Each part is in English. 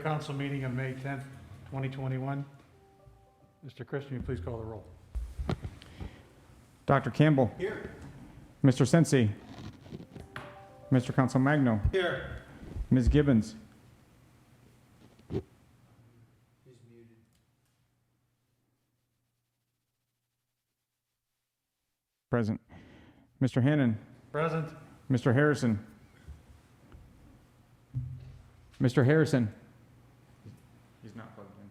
council meeting of May 10th, 2021. Mr. Christian, you please call the roll. Dr. Campbell. Here. Mr. Sensi. Mr. Council Magno. Here. Ms. Gibbons. Present. Mr. Hannon. Present. Mr. Harrison. Mr. Harrison. He's not plugged in.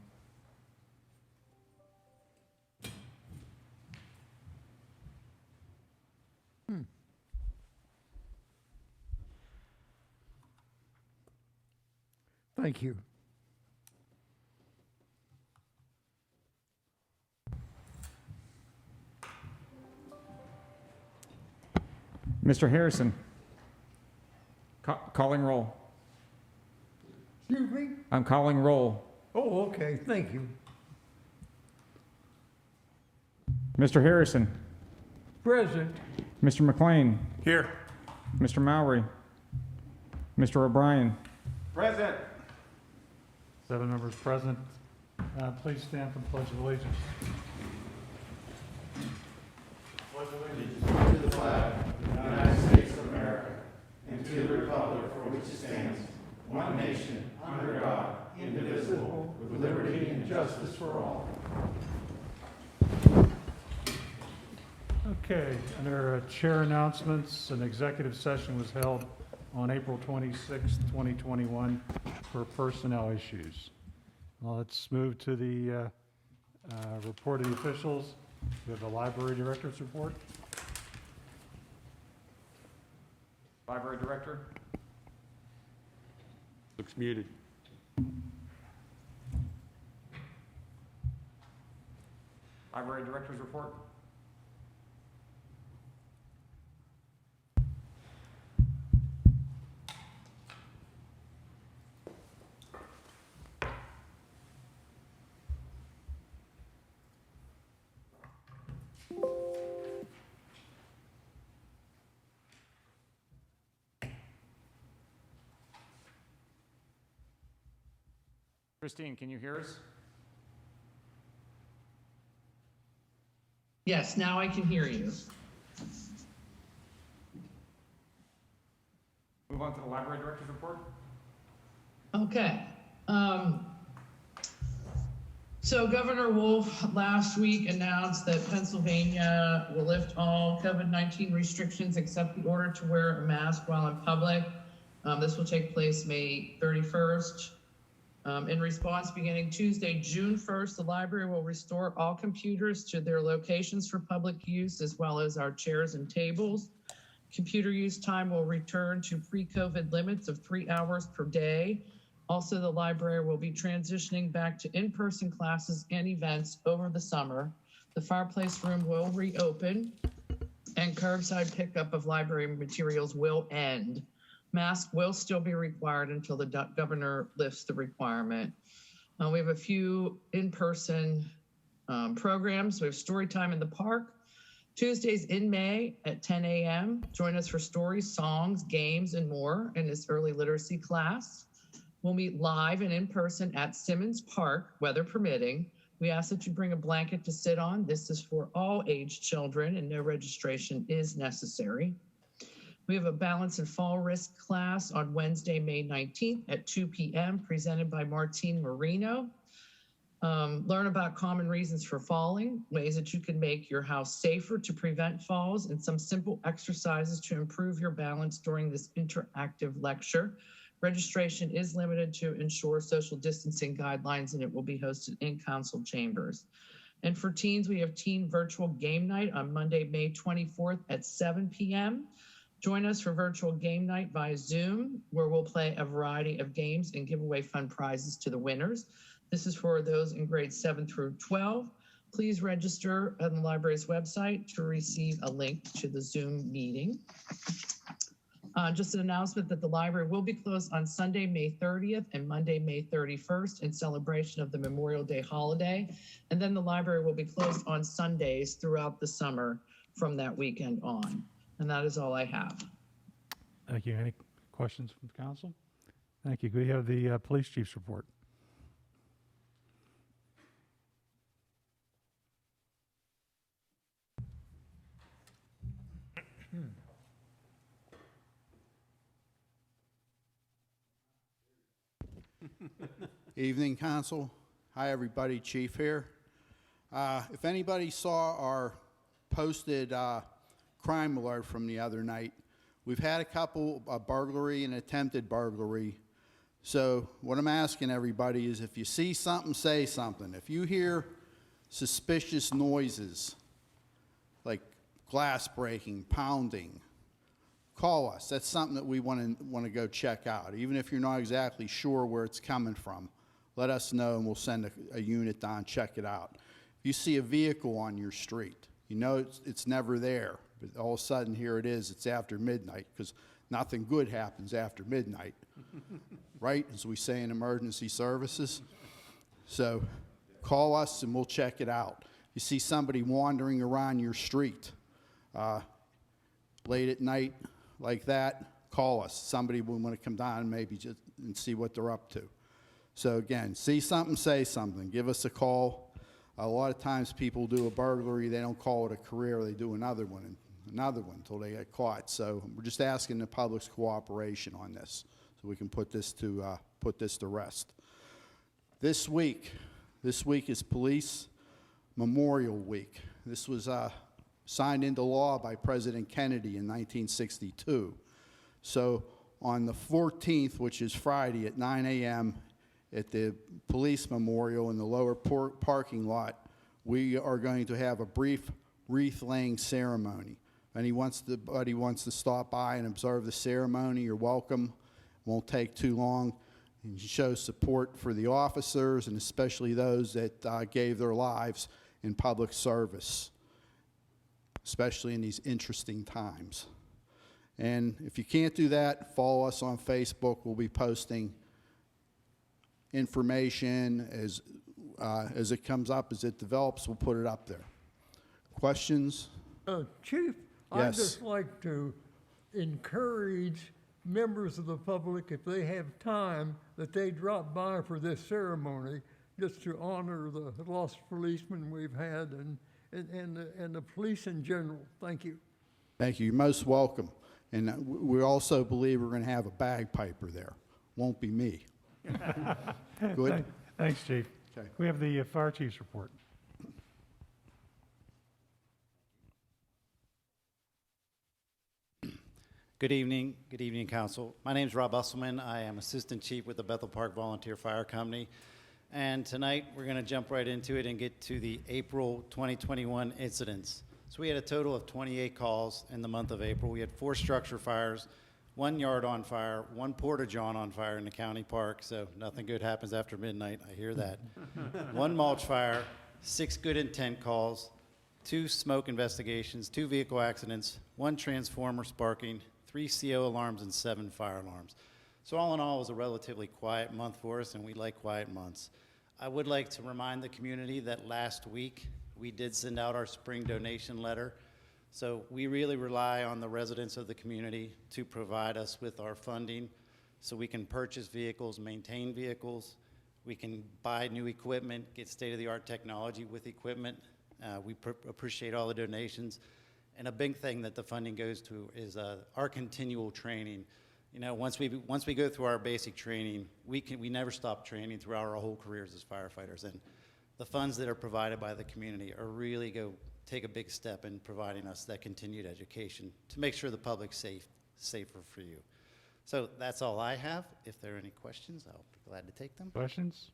Thank you. Mr. Harrison. Calling roll. Excuse me? I'm calling roll. Oh, okay, thank you. Mr. Harrison. Present. Mr. McLean. Here. Mr. Mowry. Mr. O'Brien. Present. 7 members present. Please stand for the Pledge of Allegiance. Okay, under chair announcements, an executive session was held on April 26, 2021 for personnel issues. Well, let's move to the report of the officials. We have the library director's report. Library Director. Looks muted. Library Director's report. Christine, can you hear us? Yes, now I can hear you. Move on to the Library Director's report. Okay. So Governor Wolf last week announced that Pennsylvania will lift all COVID-19 restrictions except the order to wear a mask while in public. This will take place May 31st. In response, beginning Tuesday, June 1st, the library will restore all computers to their locations for public use, as well as our chairs and tables. Computer use time will return to pre-COVID limits of 3 hours per day. Also, the library will be transitioning back to in-person classes and events over the summer. The fireplace room will reopen, and curbside pickup of library materials will end. Masks will still be required until the governor lifts the requirement. We have a few in-person programs. We have story time in the park. Tuesdays in May at 10 a.m. Join us for stories, songs, games, and more in this early literacy class. We'll meet live and in person at Simmons Park, weather permitting. We ask that you bring a blanket to sit on. This is for all age children and no registration is necessary. We have a balance and fall risk class on Wednesday, May 19th at 2 p.m. presented by Martine Marino. Learn about common reasons for falling, ways that you can make your house safer to prevent falls, and some simple exercises to improve your balance during this interactive lecture. Registration is limited to ensure social distancing guidelines, and it will be hosted in council chambers. And for teens, we have teen virtual game night on Monday, May 24th at 7 p.m. Join us for virtual game night via Zoom, where we'll play a variety of games and give away fun prizes to the winners. This is for those in grades 7 through 12. Please register on the library's website to receive a link to the Zoom meeting. Just an announcement that the library will be closed on Sunday, May 30th and Monday, May 31st in celebration of the Memorial Day holiday. And then the library will be closed on Sundays throughout the summer from that weekend on. And that is all I have. Thank you. Any questions from the council? Thank you. We have the police chief's report. Evening, Council. Hi, everybody. Chief here. If anybody saw our posted crime alert from the other night, we've had a couple, a burglary and attempted burglary. So what I'm asking everybody is if you see something, say something. If you hear suspicious noises, like glass breaking, pounding, call us. That's something that we want to go check out. Even if you're not exactly sure where it's coming from, let us know and we'll send a unit down, check it out. If you see a vehicle on your street, you know it's never there, but all of a sudden here it is, it's after midnight, because nothing good happens after midnight, right? As we say in emergency services. So call us and we'll check it out. You see somebody wandering around your street late at night like that, call us. Somebody will want to come down and maybe just and see what they're up to. So again, see something, say something. Give us a call. A lot of times people do a burglary, they don't call it a career, they do another one until they get caught. So we're just asking the public's cooperation on this so we can put this to rest. This week is Police Memorial Week. This was signed into law by President Kennedy in 1962. So on the 14th, which is Friday at 9 a.m. at the Police Memorial in the lower parking lot, we are going to have a brief wreath-laying ceremony. If anybody wants to stop by and observe the ceremony, you're welcome. It won't take too long. And show support for the officers and especially those that gave their lives in public service, especially in these interesting times. And if you can't do that, follow us on Facebook. We'll be posting information as it comes up, as it develops, we'll put it up there. Questions? Chief, I'd Yes. just like to encourage members of the public, if they have time, that they drop by for this ceremony, just to honor the lost policemen we've had and the police in general. Thank you. Thank you. You're most welcome. And we also believe we're going to have a bagpiper there. Won't be me. Good? Thanks, Chief. Okay. We have the fire chief's report. Good evening, Council. My name is Rob Usselman. I am Assistant Chief with the Bethel Park Volunteer Fire Company. And tonight, we're going to jump right into it and get to the April 2021 incidents. So we had a total of 28 calls in the month of April. We had 4 structure fires, 1 yard on fire, 1 porta-john on fire in the county park, so nothing good happens after midnight, I hear that. 1 mulch fire, 6 good intent calls, 2 smoke investigations, 2 vehicle accidents, 1 transformer sparking, 3 CO alarms, and 7 fire alarms. So all in all, it was a relatively quiet month for us, and we like quiet months. I would like to remind the community that last week, we did send out our spring donation letter. So we really rely on the residents of the community to provide us with our funding so we can purchase vehicles, maintain vehicles, we can buy new equipment, get state-of-the-art technology with equipment. We appreciate all the donations. And a big thing that the funding goes to is our continual training. You know, once we go through our basic training, we never stop training throughout our whole careers as firefighters. And the funds that are provided by the community are really take a big step in providing us that continued education to make sure the public's safer for you. So that's all I have. If there are any questions, I'll be glad to take them. Questions?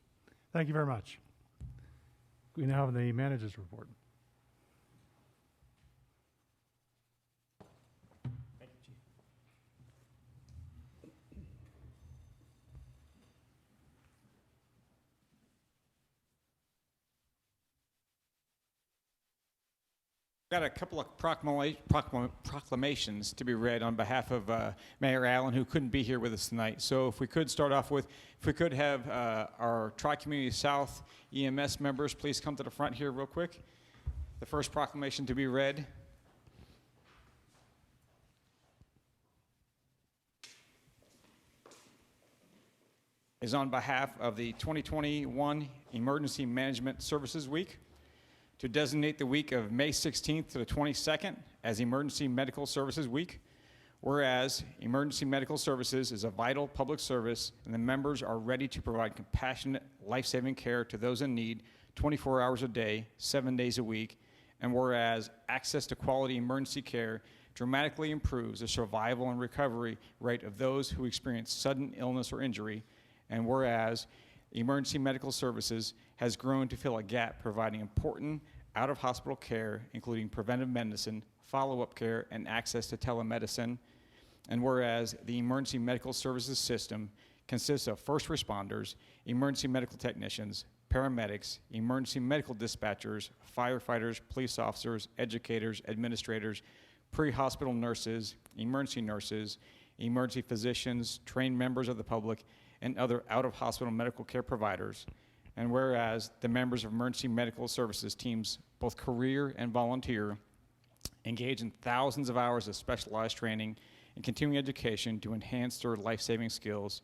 Thank you very much. We now have the manager's report. Got a couple of proclamations to be read on behalf of Mayor Allen, who couldn't be here with us tonight. So if we could start off with, if we could have our Tri-Community South EMS members please come to the front here real quick. The first proclamation to be read. Is on behalf of the 2021 Emergency Management Services Week, to designate the week of May 16th to the 22nd as Emergency Medical Services Week. Whereas emergency medical services is a vital public service and the members are ready to provide compassionate, life-saving care to those in need 24 hours a day, 7 days a week. And whereas access to quality emergency care dramatically improves the survival and recovery rate of those who experience sudden illness or injury. And whereas emergency medical services has grown to fill a gap providing important out-of-hospital care, including preventive medicine, follow-up care, and access to telemedicine. And whereas the emergency medical services system consists of first responders, emergency medical technicians, paramedics, emergency medical dispatchers, firefighters, police officers, educators, administrators, pre-hospital nurses, emergency physicians, trained members of the public, and other out-of-hospital medical care providers. And whereas the members of emergency medical services teams, both career and volunteer, engage in thousands of hours of specialized training and continuing education to enhance their life-saving skills.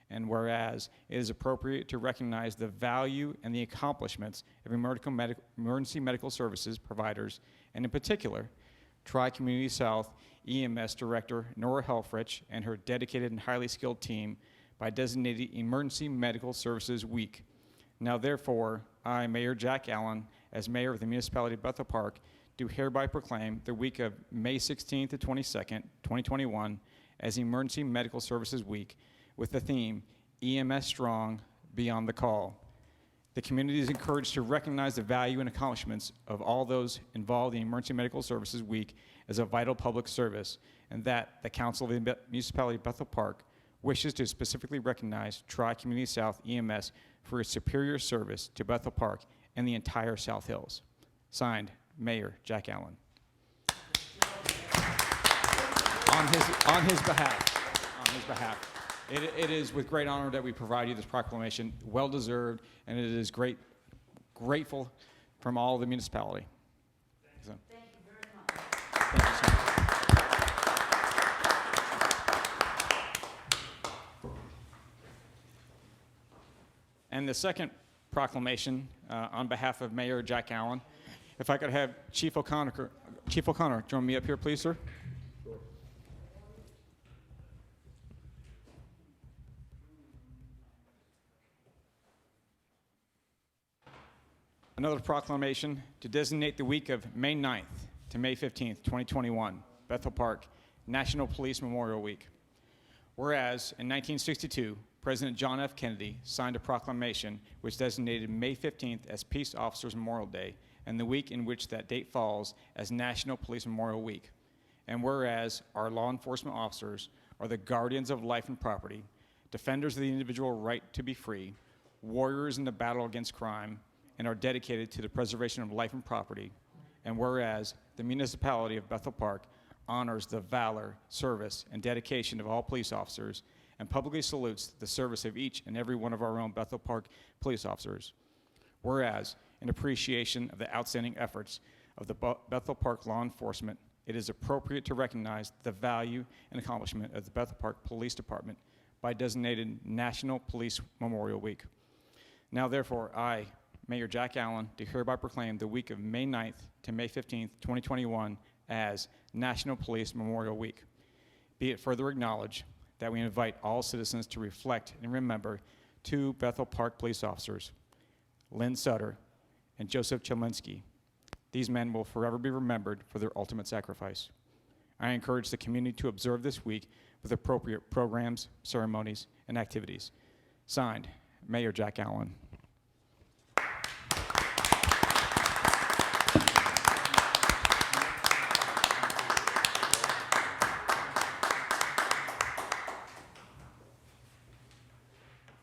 And whereas it is appropriate to recognize the value and the accomplishments of emergency medical services providers, and in particular, Tri-Community South EMS Director Nora Helfrich and her dedicated and highly skilled team by designating Emergency Medical Services Week. Now therefore, I, Mayor Jack Allen, as Mayor of the Municipality of Bethel Park, do hereby proclaim the week of May 16th to 22nd, 2021 as Emergency Medical Services Week with the theme, EMS Strong, Beyond the Call. The community is encouraged to recognize the value and accomplishments of all those involved in Emergency Medical Services Week as a vital public service, and that the Council of the Municipality of Bethel Park wishes to specifically recognize Tri-Community South EMS for its superior service to Bethel Park and the entire South Hills. Signed, Mayor Jack Allen. On his behalf. It is with great honor that we provide you this proclamation, well-deserved, and it is grateful from all the municipality. Thank you very much. Thank you so much. And the second proclamation on behalf of Mayor Jack Allen, if I could have Chief O'Connor join me up here, please, sir. Another proclamation to designate the week of May 9th to May 15th, 2021, Bethel Park, National Police Memorial Week. Whereas in 1962, President John F. Kennedy signed a proclamation which designated May 15th as Peace Officers Memorial Day and the week in which that date falls as National Police Memorial Week. And whereas our law enforcement officers are the guardians of life and property, defenders of the individual right to be free, warriors in the battle against crime, and are dedicated to the preservation of life and property. And whereas the municipality of Bethel Park honors the valor, service, and dedication of all police officers and publicly salutes the service of each and every one of our own Bethel Park police officers. Whereas, in appreciation of the outstanding efforts of the Bethel Park law enforcement, it is appropriate to recognize the value and accomplishment of the Bethel Park Police Department by designating National Police Memorial Week. Now, therefore, I, Mayor Jack Allen, do hereby proclaim the week of May 9th to May 15th, 2021 as National Police Memorial Week. Be it further acknowledged that we invite all citizens to reflect and remember two Bethel Park police officers, Lynn Sutter and Joseph Chemlinski. These men will forever be remembered for their ultimate sacrifice. I encourage the community to observe this week with appropriate programs, ceremonies, and activities. Signed, Mayor Jack Allen.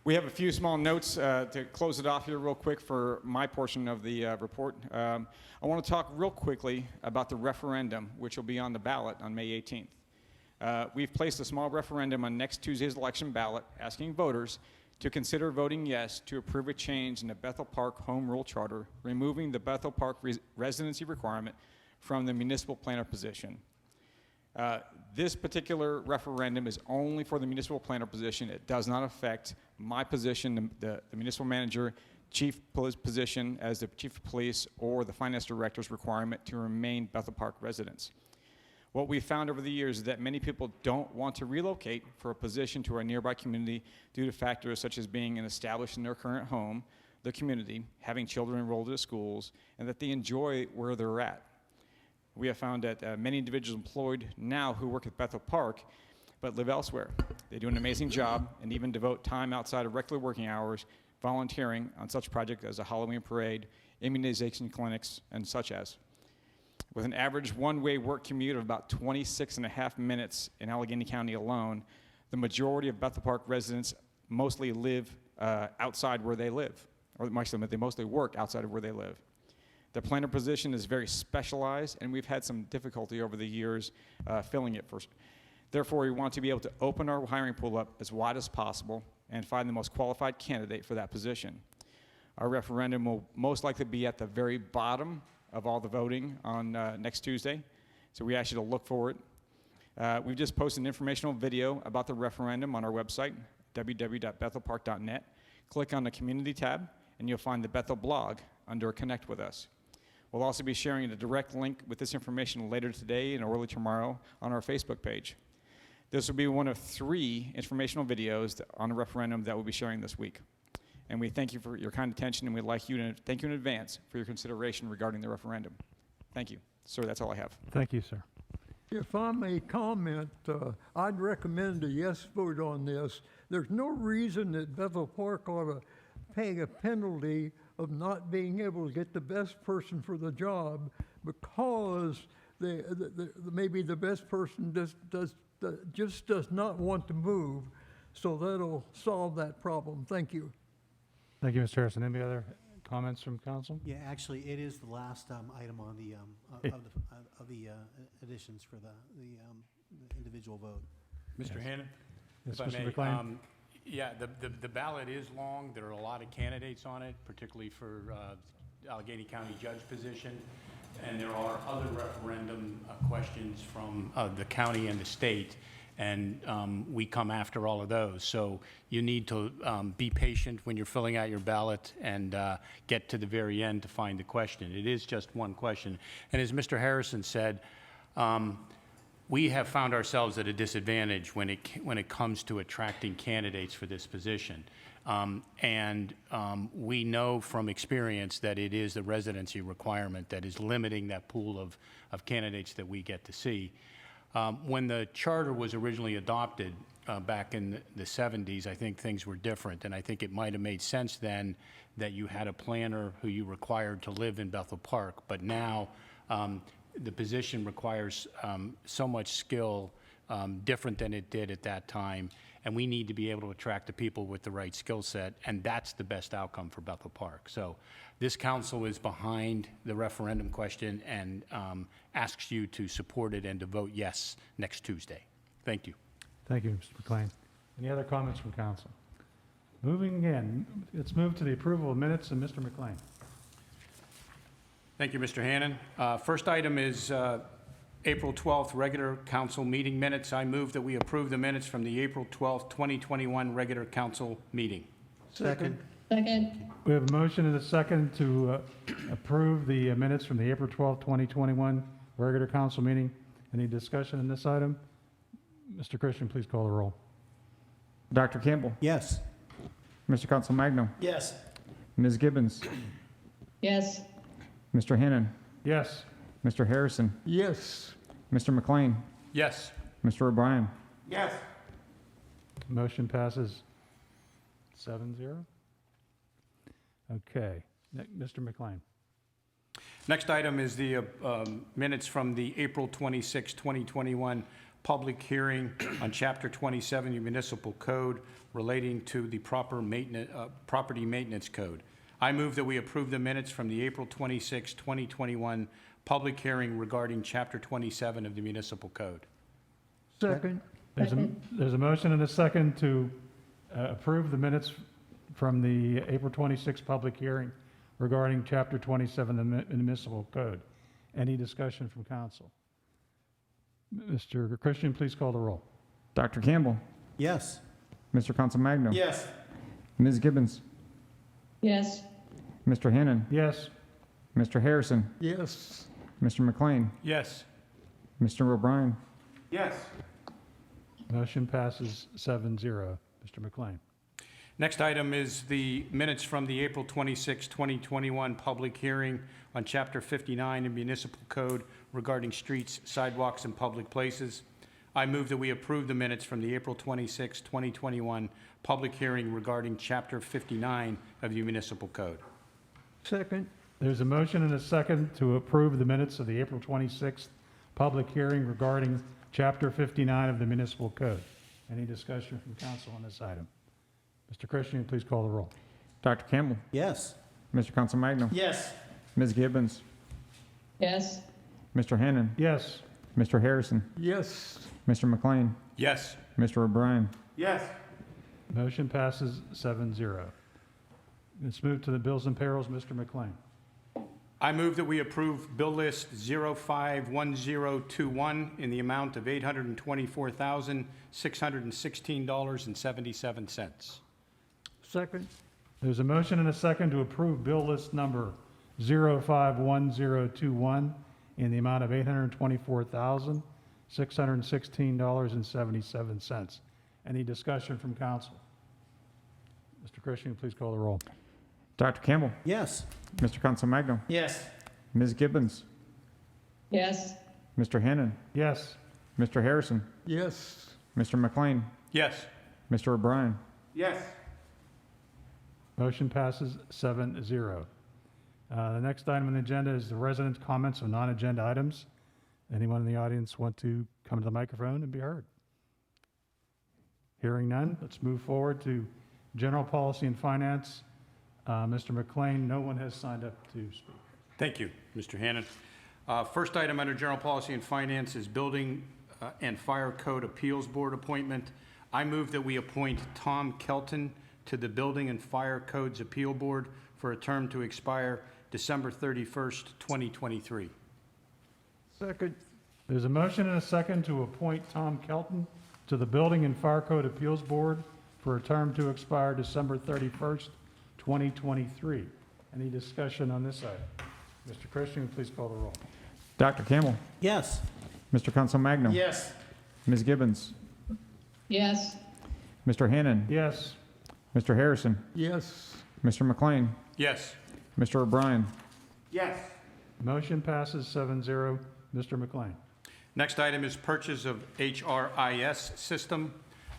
We have a few small notes to close it off here real quick for my portion of the report. I want to talk real quickly about the referendum, which will be on the ballot on May 18th. We've placed a small referendum on next Tuesday's election ballot asking voters to consider voting yes to approve a change in the Bethel Park Home Rule Charter, removing the Bethel Park residency requirement from the municipal planner position. This particular referendum is only for the municipal planner position. It does not affect my position, the municipal manager, chief position as the chief of police, or the finance director's requirement to remain Bethel Park residents. What we found over the years is that many people don't want to relocate for a position to a nearby community due to factors such as being established in their current home, the community, having children enrolled at schools, and that they enjoy where they're at. We have found that many individuals employed now who work at Bethel Park but live elsewhere. They do an amazing job and even devote time outside of regular working hours volunteering on such projects as a Halloween parade, immunization clinics, and such as. With an average one-way work commute of about 26.5 minutes in Allegheny County alone, the majority of Bethel Park residents mostly live outside where they live, or they mostly work outside of where they live. The planner position is very specialized, and we've had some difficulty over the years filling it first. Therefore, we want to be able to open our hiring pool up as wide as possible and find the most qualified candidate for that position. Our referendum will most likely be at the very bottom of all the voting on next Tuesday, so we ask you to look for it. We've just posted an informational video about the referendum on our website, www.bethelpark.net. Click on the Community tab, and you'll find the Bethel blog under Connect with Us. We'll also be sharing a direct link with this information later today and early tomorrow on our Facebook page. This will be one of 3 informational videos on the referendum that we'll be sharing this week. And we thank you for your kind attention, and we'd like you to thank you in advance for your consideration regarding the referendum. Thank you. Sir, that's all I have. Thank you, sir. If I may comment, I'd recommend a yes vote on this. There's no reason that Bethel Park ought to pay a penalty of not being able to get the best person for the job because maybe the best person just does not want to move. So that'll solve that problem. Thank you. Thank you, Mr. Harrison. Any other comments from council? Yeah, actually, it is the last item on the of the additions for the individual vote. Mr. Hannon? Yes, if I Mr. may, McLean? Yeah, the ballot is long. There are a lot of candidates on it, particularly for Allegheny County judge position. And there are other referendum questions from the county and the state. And we come after all of those. So you need to be patient when you're filling out your ballot and get to the very end to find the question. It is just one question. And as Mr. Harrison said, we have found ourselves at a disadvantage when it comes to attracting candidates for this position. We know from experience that it is the residency requirement that is limiting that pool of candidates that we get to see. When the charter was originally adopted back in the 70s, I think things were different, and I think it might have made sense then that you had a planner who you required to live in Bethel Park, but now the position requires so much skill, different than it did at that time, and we need to be able to attract the people with the right skill set, and that's the best outcome for Bethel Park. So this council is behind the referendum question and asks you to support it and to vote yes next Tuesday. Thank you. Thank you, Mr. McLean. Any other comments from council? Moving again, let's move to the approval of minutes, and Mr. McLean. Thank you, Mr. Hannon. First item is April 12th regular council meeting minutes. I move that we approve the minutes from the April 12th, 2021 regular council meeting. Second. Second. We have a motion and a second to approve the minutes from the April 12th, 2021 regular council meeting. Any discussion on this item? Mr. Christian, please call the roll. Dr. Campbell, Yes. Mr. Council Magno, Yes. Ms. Gibbons, Yes. Mr. Hannon, Yes. Mr. Harrison, Yes. Mr. McLean, Yes. Mr. O'Brien. Yes. Motion passes 7-0. Okay, Mr. McLean. Next item is the minutes from the April 26, 2021 public hearing on Chapter 27 of the Municipal Code relating to the property maintenance code. I move that we approve the minutes from the April 26, 2021 public hearing regarding Chapter 27 of the Municipal Code. Second. There's a motion and a second to approve the minutes from the April 26th public hearing regarding Chapter 27 of the Municipal Code. Any discussion from council? Mr. Christian, please call the roll. Dr. Campbell, Yes. Mr. Council Magno, Yes. Ms. Gibbons, Yes. Mr. Hannon, Yes. Mr. Harrison, Yes. Mr. McLean, Yes. Mr. O'Brien. Yes. Motion passes 7-0. Mr. McLean. Next item is the minutes from the April 26, 2021 public hearing on Chapter 59 in Municipal Code regarding streets, sidewalks, and public places. I move that we approve the minutes from the April 26, 2021 public hearing regarding Chapter 59 of the Municipal Code. Second, There's a motion and a second to approve the minutes of the April 26th public hearing regarding Chapter 59 of the Municipal Code. Any discussion from council on this item? Mr. Christian, please call the roll. Dr. Campbell. Yes. Mr. Consolmagno. Yes. Ms. Gibbons. Yes. Mr. Hannan. Yes. Mr. Harrison. yes. Mr. McLean. Yes. Mr. O'Brien. Yes. Motion passes 7-0. Let's move to the bills and payrolls. Mr. McLean. I move that we approve Bill List 051021 in the amount of $824,616.77. Second, There's a motion and a second to approve bill list number 051021 in the amount of $824,616.77. Any discussion from council? Mr. Christian, please call the roll. Dr. Campbell. Yes. Mr. Consolmagno. Yes. Ms. Gibbons. Yes. Mr. Hannan. Yes. Mr. Harrison. yes. Mr. McLean. Yes. Mr. O'Brien. Yes. Motion passes 7-0. The next item on the agenda is the residents' comments on non-agenda items. Anyone in the audience want to come to the microphone and be heard? Hearing none, let's move forward to general policy and finance. Mr. McLean, no one has signed up to speak. Thank you, Mr. Hannan. First item under General Policy and Finance is Building and Fire Code Appeals Board appointment. I move that we appoint Tom Kelton to the Building and Fire Codes Appeal Board for a term to expire December 31st, 2023. Second, There's a motion and a second to appoint Tom Kelton to the Building and Fire Code Appeals Board for a term to expire December 31st, 2023. Any discussion on this item? Mr. Christian, please call the roll. Dr. Campbell. Yes. Mr. Consolmagno. Yes. Ms. Gibbons. Yes. Mr. Hannan. Yes. Mr. Harrison. yes. Mr. McLean. Yes. Mr. O'Brien. Yes. Motion passes 7-0. Mr. McLean. Next item is purchase of HRIS system.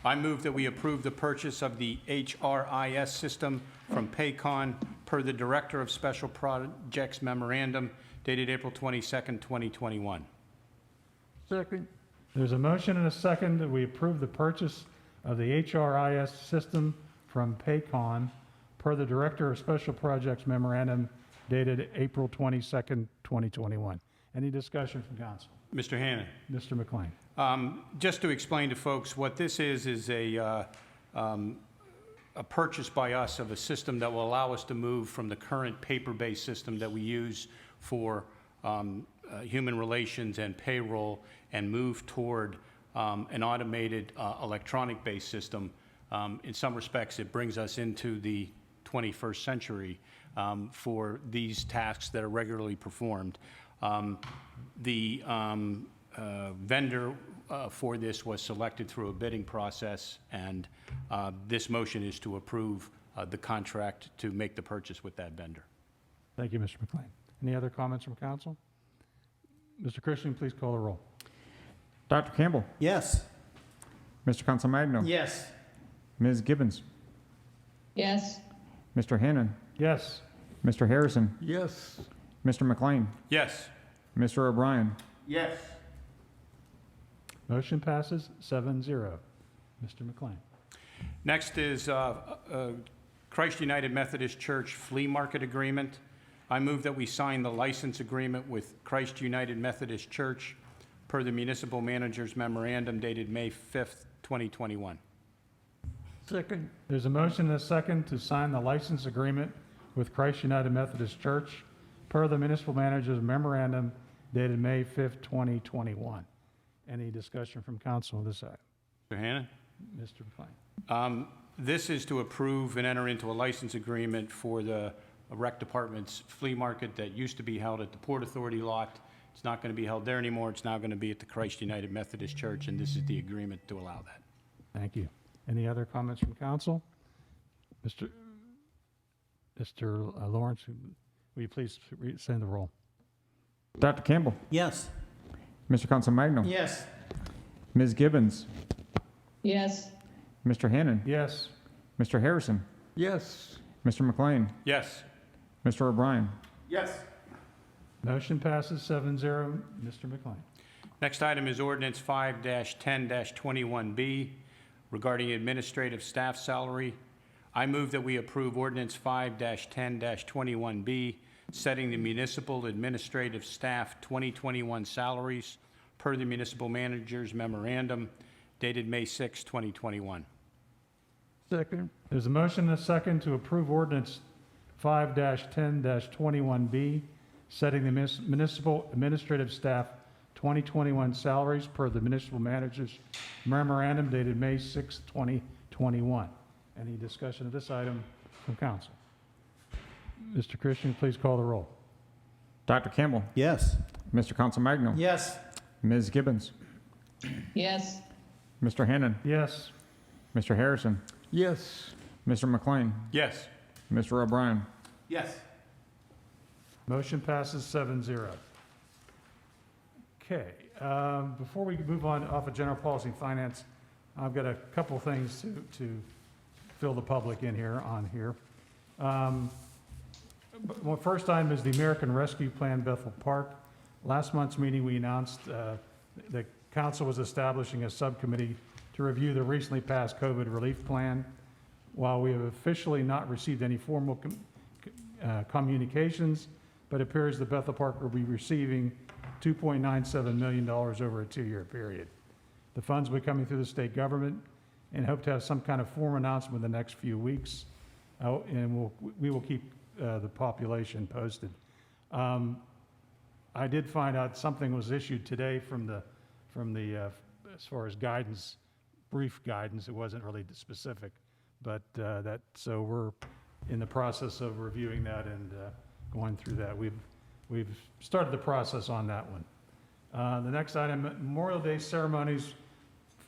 I move that we approve the purchase of the HRIS system from Paycon per the Director of Special Projects Memorandum dated April 22nd, 2021. Second, There's a motion and a second that we approve the purchase of the HRIS system from Paycon per the Director of Special Projects Memorandum dated April 22nd, 2021. Any discussion from council? Mr. Hannan. Mr. McLean. Just to explain to folks, what this is a purchase by us of a system that will allow us to move from the current paper-based system that we use for human relations and payroll and move toward an automated electronic-based system. In some respects, it brings us into the 21st century for these tasks that are regularly performed. The vendor for this was selected through a bidding process, and this motion is to approve the contract to make the purchase with that vendor. Thank you, Mr. McLean. Any other comments from council? Mr. Christian, please call the roll. Dr. Campbell. Yes. Mr. Consolmagno. Yes. Ms. Gibbons. Yes. Mr. Hannan. Yes. Mr. Harrison. yes. Mr. McLean. Yes. Mr. O'Brien. Yes. Motion passes 7-0. Mr. McLean. Next is Christ United Methodist Church Flea Market Agreement. I move that we sign the license agreement with Christ United Methodist Church per the Municipal Manager's Memorandum dated May 5th, 2021. Second, There's a motion and a second to sign the license agreement with Christ United Methodist Church per the municipal manager's memorandum dated May 5th, 2021. Any discussion from council on this item? Mr. Hannan? Mr. McLean. This is to approve and enter into a license agreement for the rec department's flea market that used to be held at the Port Authority lot It's not going to be held there anymore. It's now going to be at the Christ United Methodist Church, and this is the agreement to allow that. Thank you. Any other comments from council? Mr. Lawrence, will you please send the roll? Dr. Campbell, Yes. Mr. Consolmagno, Yes. Ms. Gibbons, Yes. Mr. Hannon, Yes. Mr. Harrison, Yes. Mr. McLean, Yes. Mr. O'Brien. Yes. Motion passes 7-0. Mr. McLean. Next item is ordinance 5-10-21B regarding administrative staff salary. I move that we approve ordinance 5-10-21B, setting the municipal administrative staff 2021 salaries per the municipal manager's memorandum dated May 6, 2021. Second. There's a motion and a second to approve ordinance 5-10-21B, setting the municipal administrative staff 2021 salaries per the municipal manager's memorandum dated May 6, 2021. Any discussion of this item from council? Mr. Christian, please call the roll. Dr. Campbell, Yes. Mr. Consolmagno, Yes. Ms. Gibbons, Yes. Mr. Hannon, Yes. Mr. Harrison, Yes. Mr. McLean, Yes. Mr. O'Brien. Yes. Motion passes 7-0. Okay, before we move on off of general policy and finance, I've got a couple things to fill the public in here on here. Well, first item is the American Rescue Plan Bethel Park. Last month's meeting, we announced the council was establishing a subcommittee to review the recently passed COVID relief plan. While we have officially not received any formal communications, but it appears the Bethel Park will be receiving $2.97 million over a 2-year period. The funds will be coming through the state government and hope to have some kind of formal announcement in the next few weeks. And we will keep the population posted. I did find out something was issued today from the as far as guidance, brief guidance. It wasn't really specific, but so we're in the process of reviewing that and going through that. We've started the process on that one. The next item, Memorial Day ceremonies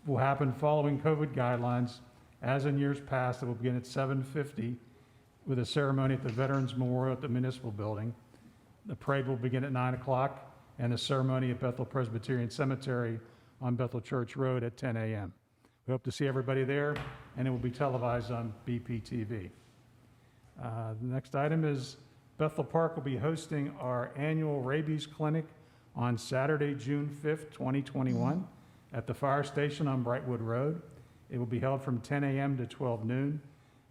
will happen following COVID guidelines. As in years past, it will begin at 7:50 with a ceremony at the Veterans Memorial at the Municipal Building. The parade will begin at 9 o'clock and the ceremony at Bethel Presbyterian Cemetery on Bethel Church Road at 10 a.m. We hope to see everybody there, and it will be televised on BPTV. The next item is Bethel Park will be hosting our annual rabies clinic on Saturday, June 5th, 2021 at the fire station on Brightwood Road. It will be held from 10 a.m. to 12 noon,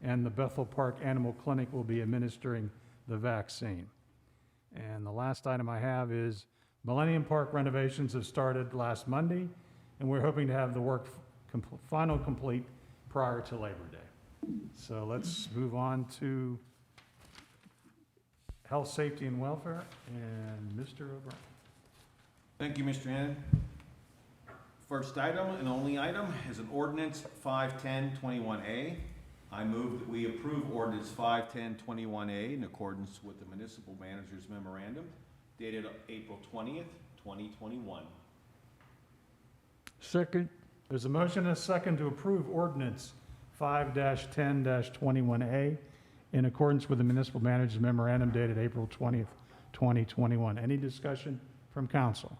and the Bethel Park Animal Clinic will be administering the vaccine. And the last item I have is Millennium Park renovations have started last Monday, and we're hoping to have the work final complete prior to Labor Day. So let's move on to health, safety, and welfare, and Mr. O'Brien. Thank you, Mr. Hannon. First item and only item is an ordinance 51021A. I move that we approve ordinance 51021A in accordance with the municipal manager's memorandum dated April 20th, 2021. Second. There's a motion and a second to approve ordinance 5-10-21A in accordance with the municipal manager's memorandum dated April 20th, 2021. Any discussion from council?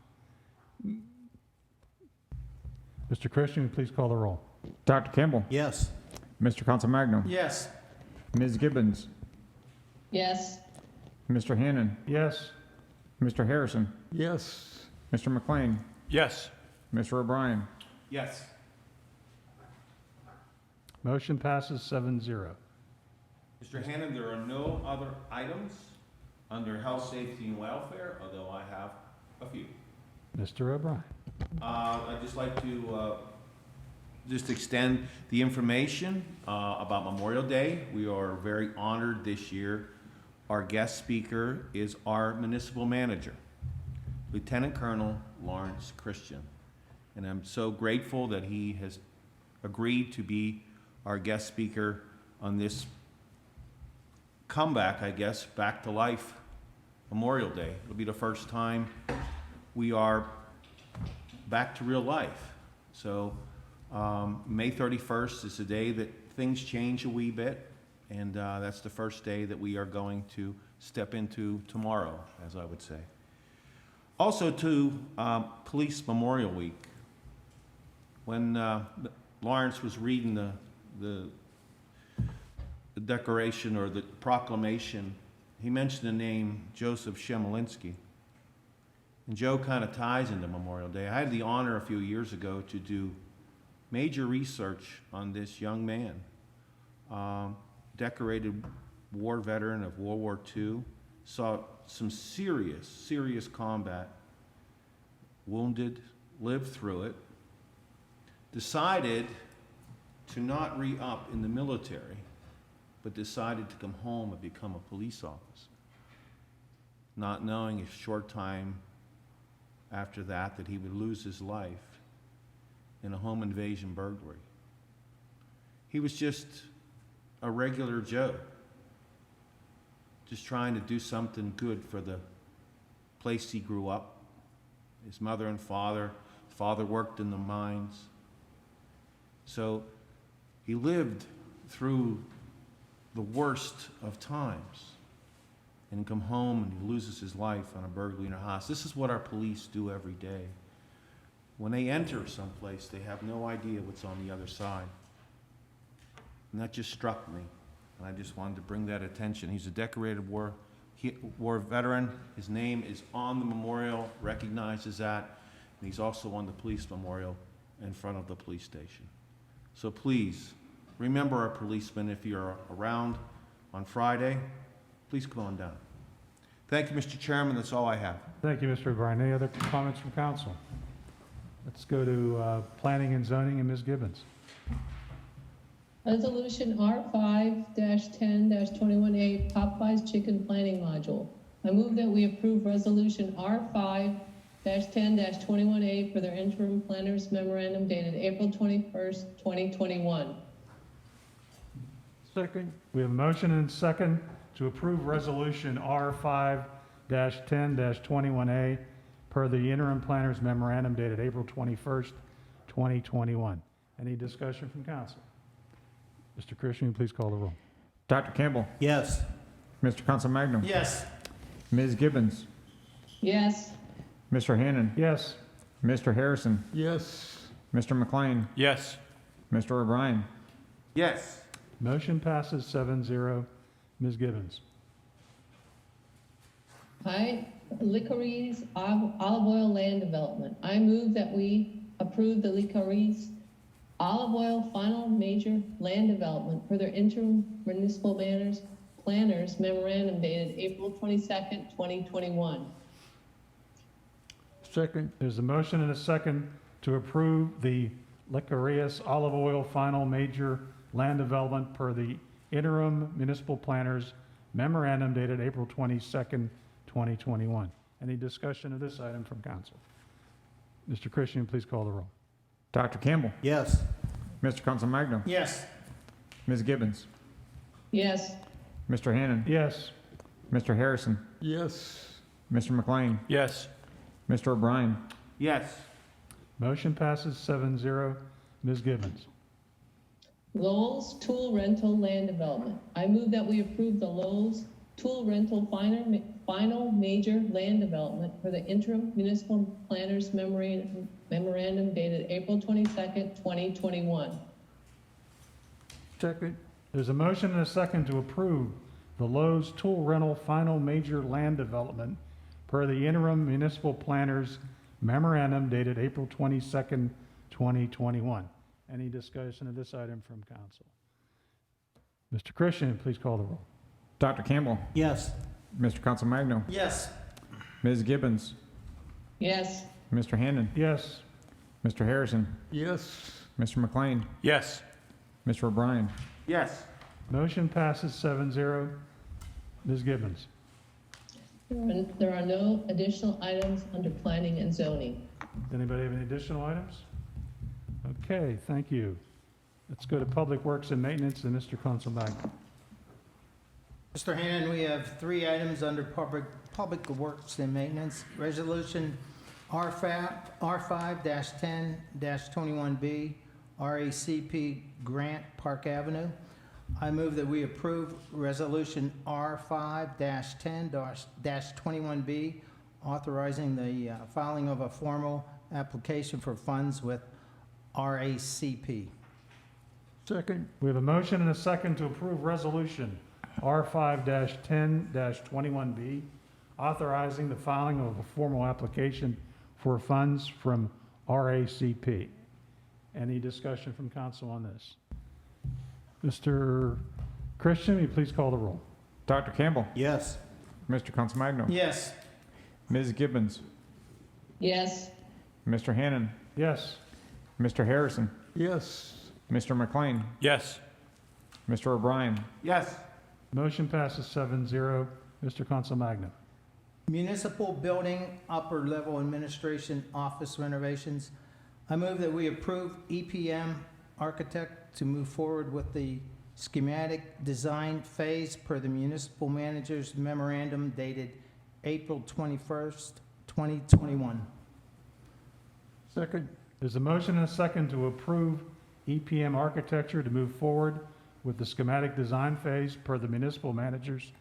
Mr. Christian, please call the roll. Dr. Campbell, Yes. Mr. Consolmagno, Yes. Ms. Gibbons, Yes. Mr. Hannon, Yes. Mr. Harrison, Yes. Mr. McLean, Yes. Mr. O'Brien. Yes. Motion passes 7-0. Mr. Hannon, there are no other items under health, safety, and welfare, although I have a few. Mr. O'Brien. I'd just like to just extend the information about Memorial Day. We are very honored this year. Our guest speaker is our municipal manager, Lieutenant Colonel Lawrence Christian. And I'm so grateful that he has agreed to be our guest speaker on this comeback, I guess, back to life Memorial Day. It'll be the first time we are back to real life. So May 31st is the day that things change a wee bit, and that's the first day that we are going to step into tomorrow, as I would say. Also to Police Memorial Week. When Lawrence was reading the declaration or the proclamation, he mentioned the name Joseph Chemalinsky. And Joe kind of ties into Memorial Day. I had the honor a few years ago to do major research on this young man. Decorated war veteran of World War II, saw some serious combat, wounded, lived through it, decided to not re-up in the military, but decided to come home and become a police officer, not knowing a short time after that he would lose his life in a home invasion burglary. He was just a regular Joe, just trying to do something good for the place he grew up. His mother and father worked in the mines. So he lived through the worst of times and come home and he loses his life on a burglary in a house. This is what our police do every day. When they enter someplace, they have no idea what's on the other side. And that just struck me, and I just wanted to bring that attention. He's a decorated war veteran. His name is on the memorial, recognizes that, and he's also on the police memorial in front of the police station. So please, remember our policemen. If you're around on Friday, please come on down. Thank you, Mr. Chairman. That's all I have. Thank you, Mr. O'Brien. Any other comments from council? Let's go to planning and zoning and Ms. Gibbons. Resolution R5-10-21A Popeyes Chicken Planning Module. I move that we approve Resolution R5-10-21A for their interim planners memorandum dated April 21st, 2021. Second, We have a motion and a second to approve Resolution R5-10-21A per the interim planners memorandum dated April 21st, 2021. Any discussion from council? Mr. Christian, please call the roll. Dr. Campbell, Yes. Mr. Consolmagno, Yes. Ms. Gibbons, Yes. Mr. Hannan, Yes. Mr. Harrison, yes. Mr. McLean, Yes. Mr. O'Brien. Yes. Motion passes 7-0. Ms. Gibbons. Licorice Olive Oil Land Development. I move that we approve the Licorice Olive Oil Final Major Land Development for their interim municipal planners memorandum dated April 22nd, 2021. Second, There's a motion and a second to approve the Licorice Olive Oil Final Major Land Development per the interim municipal planners memorandum dated April 22nd, 2021. Any discussion of this item from council? Mr. Christian, please call the roll. Dr. Campbell, Yes. Mr. Consolmagno, Yes. Ms. Gibbons, Yes. Mr. Hannan, Yes. Mr. Harrison, yes. Mr. McLean, Yes. Mr. O'Brien. Yes. Motion passes 7-0. Ms. Gibbons. Lowe's Tool Rental Land Development. I move that we approve the Lowe's Tool Rental Final Major Land Development for the interim municipal planners memorandum dated April 22nd, 2021. Second, There's a motion and a second to approve the Lowe's Tool Rental Final Major Land Development per the interim municipal planners memorandum dated April 22nd, 2021. Any discussion of this item from council? Mr. Christian, please call the roll. Dr. Campbell, Yes. Mr. Consolmagno, Yes. Ms. Gibbons, Yes. Mr. Hannan, Yes. Mr. Harrison, yes. Mr. McLean, Yes. Mr. O'Brien. Yes. Motion passes 7-0. Ms. Gibbons. There are no additional items under planning and zoning. Anybody have any additional items? Okay, thank you. Let's go to Public Works and Maintenance and Mr. Consolmagno. Mr. Hannan, we have 3 items under Public Works and Maintenance. Resolution R5-10-21B, RACP Grant Park Avenue. I move that we approve Resolution R5-10-21B, authorizing the filing of a formal application for funds with RACP. Second. We have a motion and a second to approve Resolution R5-10-21B, authorizing the filing of a formal application for funds from RACP. Any discussion from council on this? Mr. Christian, will you please call the roll? Dr. Campbell. Yes. Mr. Consolmagno. Yes. Ms. Gibbons. yes, Mr. Hannan. Yes. Mr. Harrison. Yes. Mr. McLean. Yes. Mr. O'Brien. Yes. Motion passes 7-0. Mr. Consolmagno. Municipal Building Upper Level Administration Office renovations. I move that we approve EPM Architect to move forward with the schematic design phase per the municipal manager's memorandum dated April 21st, 2021. Second. There's a motion and a second to approve EPM Architecture to move forward with the schematic design phase per the municipal manager's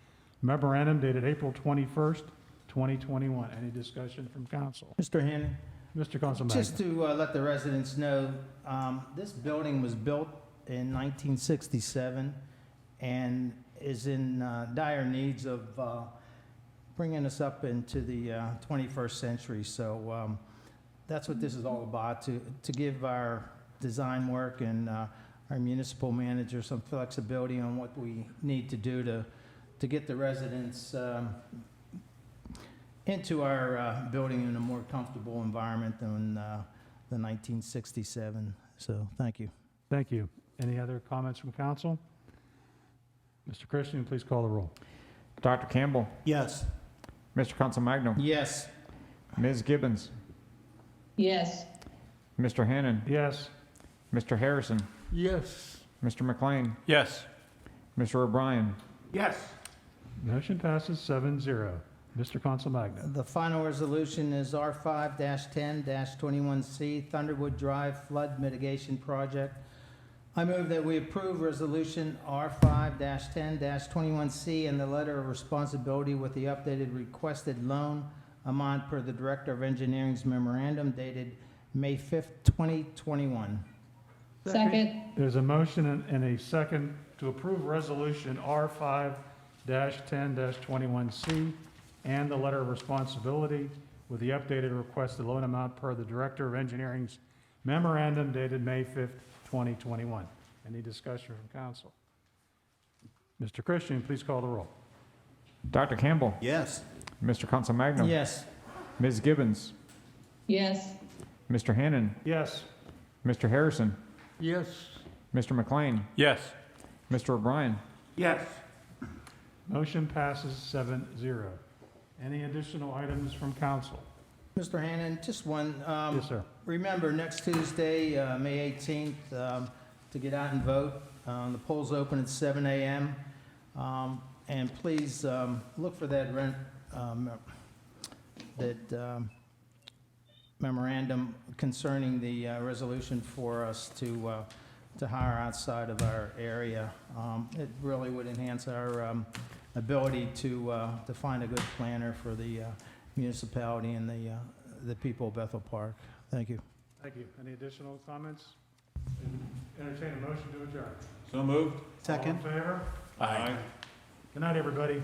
memorandum dated April 21st, 2021. Any discussion from council? Mr. Hannon? Mr. Consolmagno. Just to let the residents know, this building was built in 1967 and is in dire needs of bringing us up into the 21st century. So that's what this is all about, to give our design work and our municipal manager some flexibility on what we need to do to get the residents into our building in a more comfortable environment than the 1967. So, thank you. Thank you. Any other comments from council? Mr. Christian, please call the roll. Dr. Campbell. Yes. Mr. Consolmagno. Yes. Ms. Gibbons. yes, Mr. Hannan. Yes. Mr. Harrison. Yes. Mr. McLean. Yes. Mr. O'Brien. Yes. Motion passes 7-0. Mr. Consolmagno. The final resolution is R5-10-21C Thunderwood Drive Flood Mitigation Project. I move that we approve Resolution R5-10-21C and the letter of responsibility with the updated requested loan amount per the Director of Engineering's memorandum dated May 5th, 2021. second, There's a motion and a second to approve Resolution R5-10-21C and the letter of responsibility with the updated requested loan amount per the Director of Engineering's memorandum dated May 5th, 2021. Any discussion from council? Mr. Christian, please call the roll. Dr. Campbell. Yes. Mr. Consolmagno. Yes. Ms. Gibbons. yes, Mr. Hannan. Yes. Mr. Harrison. Yes. Mr. McLean. Yes. Mr. O'Brien. Yes. Motion passes 7-0. Any additional items from council? Mr. Hannon, just one. Yes, sir. Remember, next Tuesday, May 18th, to get out and vote. The polls open at 7 a.m. And please look for that memorandum concerning the resolution for us to hire outside of our area. It really would enhance our ability to find a good planner for the municipality and the people of Bethel Park. Thank you. Thank you. Any additional comments? Entertain a motion to adjourn. So moved. Second. All in favor? Aye. Good night, everybody.